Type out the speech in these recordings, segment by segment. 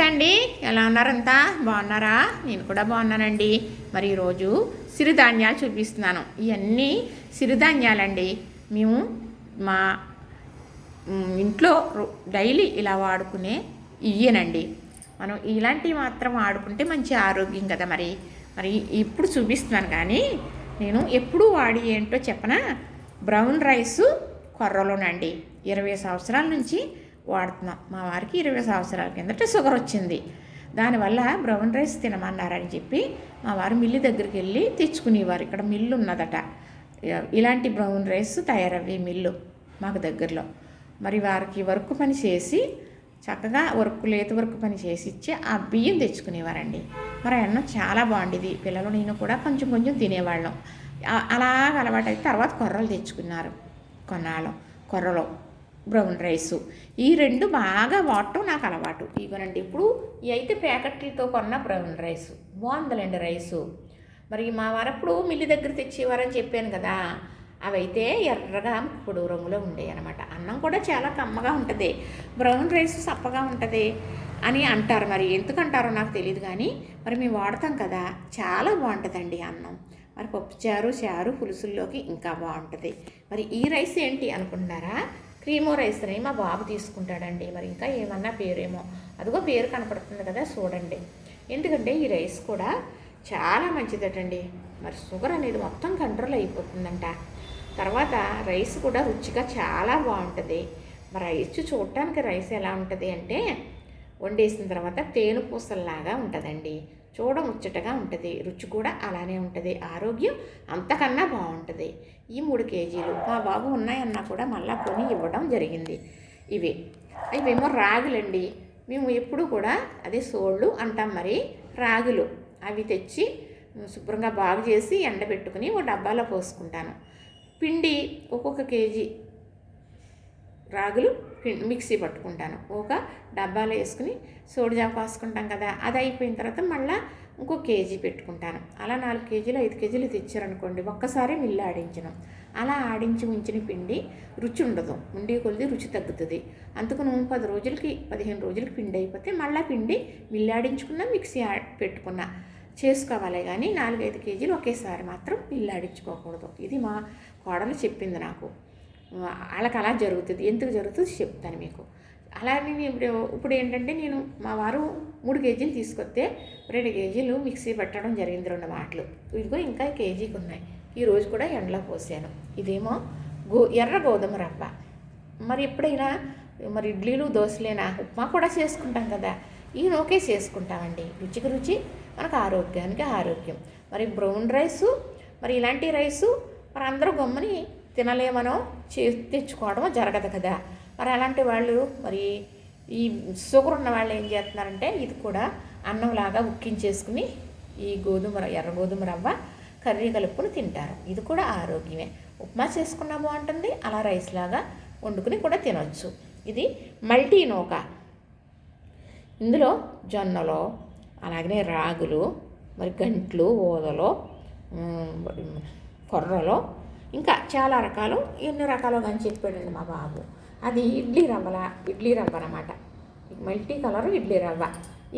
అండి, ఎలా ఉన్నారంతా? బాగున్నారా? నేను కూడా బాగున్నానండి. మరి ఈరోజు సిరిధాన్యాలు చూపిస్తున్నాను. ఇవన్నీ సిరిధాన్యాలండి. మేము మా ఇంట్లో డైలీ ఇలా వాడుకునే ఇయ్యనండి. మనం ఇలాంటివి మాత్రం వాడుకుంటే మంచి ఆరోగ్యం కదా. మరి మరి ఇప్పుడు చూపిస్తున్నాను. కానీ నేను ఎప్పుడు వాడి ఏంటో చెప్పనా? బ్రౌన్ రైసు కొర్రలోనండి 20 సంవత్సరాల నుంచి వాడుతున్నాం. మా వారికి 20 సంవత్సరాల కిందట షుగర్ వచ్చింది. దానివల్ల బ్రౌన్ రైస్ తినమన్నారని చెప్పి మా వారు మిల్లు దగ్గరికి వెళ్ళి తెచ్చుకునేవారు. ఇక్కడ మిల్లు ఉన్నదట, ఇలాంటి బ్రౌన్ రైస్ తయారయ్యే మిల్లు మాకు దగ్గరలో. మరి వారికి వర్క్ పని చేసి చక్కగా లేత వర్క్ పని చేసి ఇచ్చి ఆ బియ్యం తెచ్చుకునేవారండి. మరి అన్నం చాలా బాగుండేది. పిల్లలు నేను కూడా కొంచెం కొంచెం తినేవాళ్ళం. అలాగ అలవాటు అయితే తర్వాత కొర్రలు తెచ్చుకున్నారు. కొన్నాళ్ళు కొర్రలో బ్రౌన్ రైసు, ఈ రెండు బాగా వాడటం నాకు అలవాటు. ఇవనండి ఇప్పుడు ఇవి అయితే ప్యాకెట్లతో కొన్న బ్రౌన్ రైసు బాగుందండి రైసు. మరి మా వారప్పుడు మిల్లి దగ్గర తెచ్చేవారని చెప్పాను కదా, అవైతే ఎర్రగా పొడి రంగులో ఉండేవి అనమాట. అన్నం కూడా చాలా కమ్మగా ఉంటుంది, బ్రౌన్ రైస్ సప్పగా ఉంటుంది అని అంటారు. మరి ఎందుకంటారో నాకు తెలియదు, కానీ మరి మేము వాడతాం కదా, చాలా బాగుంటుందండి అన్నం. మరి పప్పుచారు చారు పులుసుల్లోకి ఇంకా బాగుంటుంది. మరి ఈ రైస్ ఏంటి అనుకుంటున్నారా? క్రీమో రైస్ అని మా బాబు తీసుకుంటాడండి. మరి ఇంకా ఏమన్నా పేరేమో, అదిగో పేరు కనపడుతుంది కదా, చూడండి. ఎందుకంటే ఈ రైస్ కూడా చాలా మంచిదటండి. మరి షుగర్ అనేది మొత్తం కంట్రోల్ అయిపోతుందంట. తర్వాత రైస్ కూడా రుచిగా చాలా బాగుంటుంది. మరి రైస్ చూడటానికి రైస్ ఎలా ఉంటుంది అంటే, వండేసిన తర్వాత తేనె పూసల్లాగా ఉంటుందండి. చూడముచ్చటగా ఉంటుంది, రుచి కూడా అలానే ఉంటుంది, ఆరోగ్యం అంతకన్నా బాగుంటుంది. ఈ 3 కేజీలు మా బాబు ఉన్నాయన్నా కూడా మళ్ళా కొని ఇవ్వడం జరిగింది. ఇవేమో రాగులండి. మేము ఎప్పుడు కూడా అదే సోళ్ళు అంటాం. మరి రాగులు అవి తెచ్చి శుభ్రంగా బాగు చేసి ఎండబెట్టుకుని ఓ డబ్బాలో పోసుకుంటాను. పిండి ఒక్కొక్క కేజీ రాగులు మిక్సీ పట్టుకుంటాను. ఒక డబ్బాలో వేసుకుని సోడిజావ కాసుకుంటాం కదా, అది అయిపోయిన తర్వాత మళ్ళీ ఇంకో కేజీ పెట్టుకుంటాను. అలా 4 కేజీలు 5 కేజీలు తెచ్చారనుకోండి, ఒక్కసారి మిల్లు ఆడించను. అలా ఆడించి ఉంచిన పిండి రుచి ఉండదు, ఉండి కొలిది రుచి తగ్గుతుంది. అందుకని 10 రోజులకి 15 రోజులకి పిండి అయిపోతే మళ్ళీ పిండి మిల్లు ఆడించుకున్నా మిక్సీ పెట్టుకున్నా చేసుకోవాలి. కానీ 4-5 కేజీలు ఒకేసారి మాత్రం మిల్లు ఆడించుకోకూడదు. ఇది మా కోడలు చెప్పింది నాకు. వాళ్ళకి అలా జరుగుతుంది. ఎందుకు జరుగుతుంది చెప్తాను మీకు. అలాగే ఇప్పుడు ఏంటంటే, నేను మా వారు 3 కేజీలు తీసుకొస్తే 2 కేజీలు మిక్సీ పెట్టడం జరిగింది, 2 మాటలు. ఇదిగో ఇంకా కేజీకి ఉన్నాయి. ఈరోజు కూడా ఎండలో పోసాను. ఇదేమో ఎర్ర గోధుమ రవ్వ. మరి ఎప్పుడైనా మరి ఇడ్లీలు దోశలేనా, ఉప్మా కూడా చేసుకుంటాం కదా, ఈ నోకే చేసుకుంటామండి. రుచికి రుచి, మనకు ఆరోగ్యానికి ఆరోగ్యం. మరి బ్రౌన్ రైసు, మరి ఇలాంటి రైసు మరి అందరూ గమ్ముని తినలేమనో తెచ్చుకోవడమో జరగదు కదా. మరి అలాంటి వాళ్ళు, మరి ఈ షుగర్ ఉన్న వాళ్ళు ఏం చేస్తున్నారంటే, ఇది కూడా అన్నంలాగా ఉక్కించేసుకుని ఈ ఎర్ర గోధుమ రవ్వ కర్రీ కలుపుకొని తింటారు. ఇది కూడా ఆరోగ్యమే. ఉప్మా చేసుకున్నా బాగుంటుంది, అలా రైస్ లాగా వండుకుని కూడా తినవచ్చు. ఇది మల్టీ నూక. ఇందులో జొన్నలో, అలాగనే రాగులు, మరి గంట్లు, ఓదలో, కొర్రలో, ఇంకా చాలా రకాలు, ఎన్ని రకాలు కానీ చెప్పాడండి మా బాబు. అది ఇడ్లీ రవ్వ అన్నమాట. మల్టీ కలర్ ఇడ్లీ రవ్వ.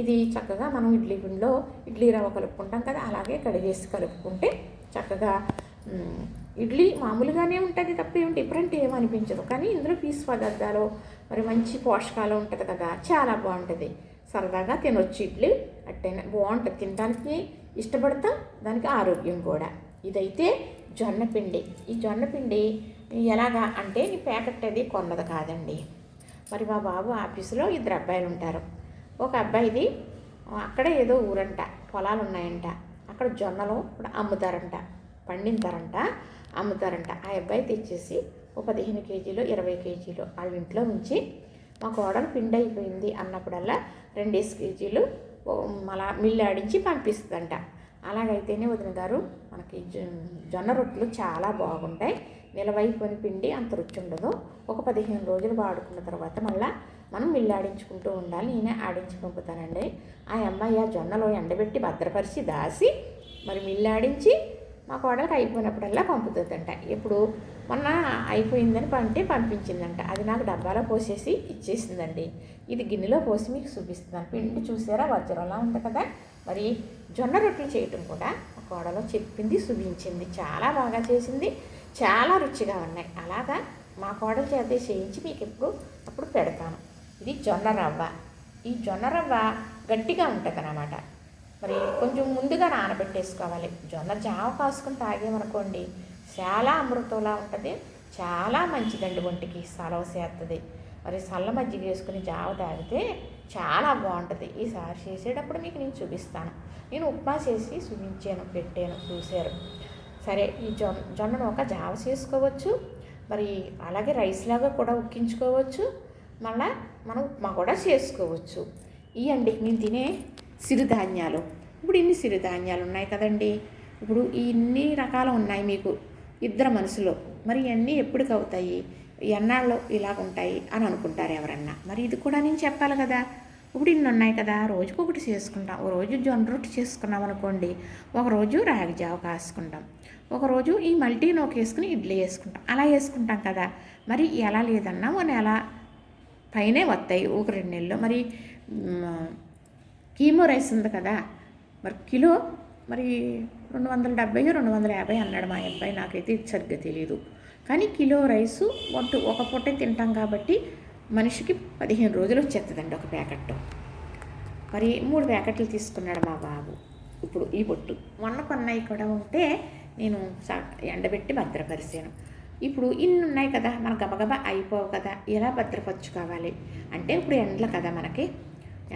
ఇది చక్కగా మనం ఇడ్లీ పిండిలో ఇడ్లీ రవ్వ కలుపుకుంటాం కదా, అలాగే కడిగేసి కలుపుకుంటే చక్కగా ఇడ్లీ మామూలుగానే ఉంటుంది, తప్ప ఏం డిఫరెంట్ ఏమనిపించదు. కానీ ఇందులో పీసు పదార్థాలు, మరి మంచి పోషకాలు ఉంటుంది కదా, చాలా బాగుంటుంది. సరదాగా తినొచ్చు ఇడ్లీ. అట్టైనా బాగుంటుంది, తినడానికి ఇష్టపడతాం, దానికి ఆరోగ్యం కూడా. ఇదైతే జొన్నపిండి. ఈ జొన్నపిండి ఎలాగా అంటే, ఈ ప్యాకెట్ అది కొన్నది కాదండి. మరి మా బాబు ఆఫీసులో 2 అబ్బాయిలు ఉంటారు. ఒక అబ్బాయిది అక్కడే ఏదో ఊరంట, పొలాలు ఉన్నాయంట, అక్కడ జొన్నలు కూడా అమ్ముతారంట, పండింతారంట, అమ్ముతారంట. ఆ అబ్బాయి తెచ్చేసి ఓ 15 కేజీలు 20 కేజీలు వాళ్ళ ఇంట్లో ఉంచి, మా కోడలు పిండి అయిపోయింది అన్నప్పుడల్లా 2 కేజీలు మళ్ళా మిల్లు ఆడించి పంపిస్తుందంట. అలాగైతేనే వదిన గారు మనకి జొన్న రొట్టెలు చాలా బాగుంటాయి. నిలవైపోయిన పిండి అంత రుచి ఉండదు. ఒక 15 రోజులు వాడుకున్న తర్వాత మళ్ళీ మనం మిల్లు ఆడించుకుంటూ ఉండాలి. నేనే ఆడించి పంపుతానండి. ఆ అమ్మాయి ఆ జొన్నలో ఎండబెట్టి భద్రపరిచి దాసి మరి మిల్లు ఆడించి మా కోడలికి అయిపోయినప్పుడల్లా పంపుతుందంట. ఇప్పుడు మొన్న అయిపోయిందని పంపించిందంట. అది నాకు డబ్బాలో పోసేసి ఇచ్చేసిందండి. ఇది గిన్నెలో పోసి మీకు చూపిస్తున్నాను. పిండి చూసారా వజ్రంలా ఉంది కదా. మరి జొన్న రొట్టెలు చేయటం కూడా మా కోడలో చెప్పింది, చూపించింది. చాలా బాగా చేసింది, చాలా రుచిగా ఉన్నాయి. అలాగా మా కోడలు చేత చేయించి మీకు అప్పుడు పెడతాను. ఇది జొన్న రవ్వ. ఈ జొన్న రవ్వ గట్టిగా ఉంటుంది అన్నమాట. మరి కొంచెం ముందుగా నానబెట్టేసుకోవాలి. జొన్న జావ కాసుకొని తాగేమనుకోండి చాలా అమృతంలా ఉంటుంది, చాలా మంచిదండి, ఒంటికి సలవ చేస్తుంది. మరి చల్ల మజ్జిగ వేసుకుని జావ తాగితే చాలా బాగుంటుంది. ఈసారి చేసేటప్పుడు మీకు నేను చూపిస్తాను. నేను ఉప్మా చేసి చూపించాను, పెట్టాను, చూశారు. సరే, ఈ జొన్నను ఒక జావ చేసుకోవచ్చు, మరి అలాగే రైస్ లాగా కూడా ఉక్కించుకోవచ్చు, మళ్ళీ మనం ఉప్మా కూడా చేసుకోవచ్చు. ఇవండి మేము తినే సిరిధాన్యాలు. ఇప్పుడు ఇన్ని సిరిధాన్యాలు ఉన్నాయి కదండి. ఇప్పుడు ఇన్ని రకాలు ఉన్నాయి మీకు ఇద్దరు మనసులో. మరి ఇవన్నీ ఎప్పటికి అవుతాయి, ఎన్నాళ్ళు ఇలాగ ఉంటాయి అని అనుకుంటారు ఎవరన్నా. మరి ఇది కూడా నేను చెప్పాలి కదా. ఇప్పుడు ఇన్ని ఉన్నాయి కదా, రోజుకొకటి చేసుకుంటాం. ఒక రోజు జొన్న రొట్టె చేసుకున్నాం అనుకోండి, ఒకరోజు రాగి జావ కాసుకుంటాం, ఒకరోజు ఈ మల్టీ నోకు వేసుకుని ఇడ్లీ వేసుకుంటాం. అలా వేసుకుంటాం కదా. మరి ఎలా లేదన్నా ఒక నెల పైనే వస్తాయి, ఒక 2 నెలలు. మరి కీమో రైస్ ఉంది కదా, మరి కిలో మరి 270 250 అన్నాడు మా అబ్బాయి. నాకైతే ఇది సరిగ్గా తెలియదు. కానీ కిలో రైసు ఒక పూటే తింటాం కాబట్టి మనిషికి 15 రోజులు వచ్చేస్తుందండి ఒక ప్యాకెట్. మరి 3 ప్యాకెట్లు తీసుకున్నాడు మా బాబు. ఇప్పుడు ఈ పొట్టు మొన్న కొన్నాయి కూడా ఉంటే నేను ఎండబెట్టి భద్రపరిచాను. ఇప్పుడు ఇన్ని ఉన్నాయి కదా, మన గబగబా అయిపోవు కదా, ఎలా భద్రపరచుకోవాలి అంటే ఇప్పుడు ఎండలు కదా మనకి.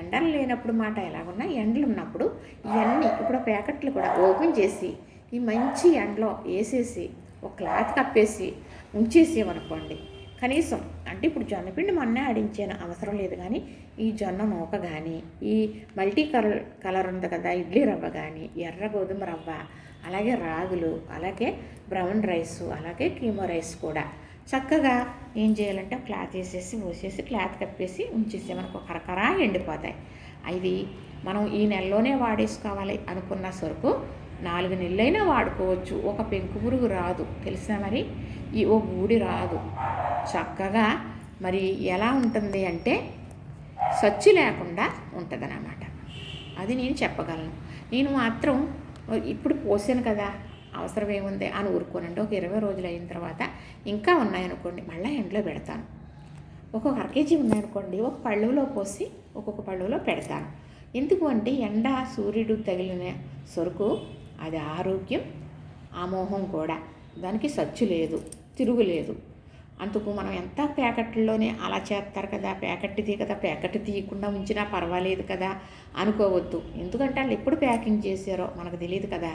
ఎండలు లేనప్పుడు మాట ఎలాగున్నా, ఎండలు ఉన్నప్పుడు ఇవన్నీ ఇప్పుడు ప్యాకెట్లు కూడా ఓపెన్ చేసి ఈ మంచి ఎండలో వేసేసి ఒక క్లాత్ కప్పేసి ఉంచేసేమనుకోండి. కనీసం అంటే ఇప్పుడు జొన్నపిండి మొన్నే ఆడించాను, అవసరం లేదు. కానీ ఈ జొన్న నూక కానీ, ఈ మల్టీ కలర్ ఉంది కదా ఇడ్లీ రవ్వ కానీ, ఎర్ర గోధుమ రవ్వ, అలాగే రాగులు, అలాగే బ్రౌన్ రైసు, అలాగే కీమో రైస్ కూడా చక్కగా ఏం చేయాలంటే క్లాత్ వేసేసి పోసేసి క్లాత్ కప్పేసి ఉంచేసి మనకు కరకరా ఎండిపోతాయి. అవి మనం ఈ నెలలోనే వాడేసుకోవాలి అనుకున్న సరుకు 4 నెలలైనా వాడుకోవచ్చు. ఒక పెంకు పురుగు రాదు తెలుసా. మరి ఓ గూడి రాదు. చక్కగా మరి ఎలా ఉంటుంది అంటే సచ్చు లేకుండా ఉంటుంది అన్నమాట. అది నేను చెప్పగలను. నేను మాత్రం ఇప్పుడు పోసాను కదా, అవసరం ఏముంది అని ఊరుకోనండి. ఒక 20 రోజులు అయిన తర్వాత ఇంకా ఉన్నాయనుకోండి మళ్ళీ ఎండలో పెడతాను. ఒక్కొక్క 1/2 కేజీ ఉన్నాయనుకోండి ఒక పళ్ళులో పోసి ఒక్కొక్క పళ్ళులో పెడతాను. ఎందుకు అంటే ఎండ సూర్యుడు తగిలిన సరుకు అది ఆరోగ్యం, ఆమోహం కూడా. దానికి సచ్చు లేదు, తిరుగులేదు. అందుకు మనం ఎంత ప్యాకెట్లోనే అలా చేస్తారు కదా, ప్యాకెట్ తీయకుండా ఉంచినా పర్వాలేదు కదా అనుకోవద్దు. ఎందుకంటే వాళ్ళు ఎప్పుడు ప్యాకింగ్ చేశారో మనకు తెలియదు కదా.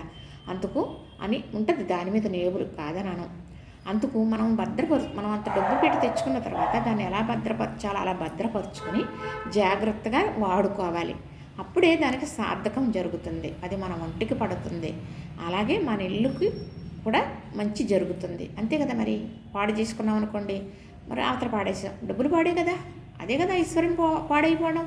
అందుకు అని ఉంటుంది దాని మీద నేబులు కాదనను. అందుకు మనం అంత డబ్బు పెట్టి తెచ్చుకున్న తర్వాత దాన్ని ఎలా భద్రపరచాలో అలా భద్రపరుచుకొని జాగ్రత్తగా వాడుకోవాలి. అప్పుడే దానికి సార్థకం జరుగుతుంది, అది మన ఒంటికి పడుతుంది, అలాగే మన ఇల్లుకి కూడా మంచి జరుగుతుంది. అంతే కదా. మరి పాడు చేసుకున్నాం అనుకోండి, మరి అవతల పాడేసాం, డబ్బులు పాడే కదా, అదే కదా ఐశ్వర్యం పాడైపోవడం.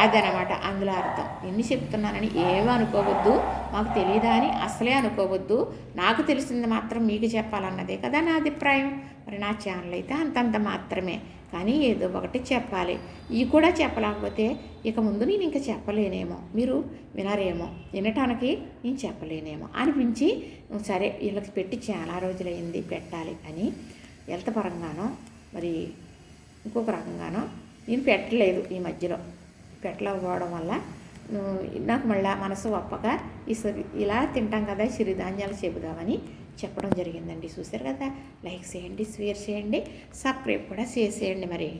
అదనమాట అందులో అర్థం. ఎన్ని చెప్తున్నానని ఏమీ అనుకోవద్దు, మాకు తెలియదా అని అసలే అనుకోవద్దు. నాకు తెలిసింది మాత్రం మీకు చెప్పాలన్నదే కదా నా అభిప్రాయం. మరి నా ఛానల్ అయితే అంతంత మాత్రమే, కానీ ఏదో ఒకటి చెప్పాలి. ఇవి కూడా చెప్పలేకపోతే ఇక ముందు నేను ఇంకా చెప్పలేనేమో, మీరు వినరేమో, వినటానికి నేను చెప్పలేనేమో అనిపించి సరే వీళ్ళకి పెట్టి చాలా రోజులైంది పెట్టాలి అని హెల్త్ పరంగానో మరి ఇంకొక రకంగానో నేను పెట్టలేదు. ఈ మధ్యలో పెట్టలేకపోవడం వల్ల నాకు మళ్ళీ మనసు ఒప్పక ఇలా తింటాం కదా సిరిధాన్యాలు చెబుదామని చెప్పడం జరిగిందండి. చూశారు కదా, లైక్ చేయండి, షేర్ చేయండి, సబ్స్క్రైబ్ కూడా చేసేయండి. మరి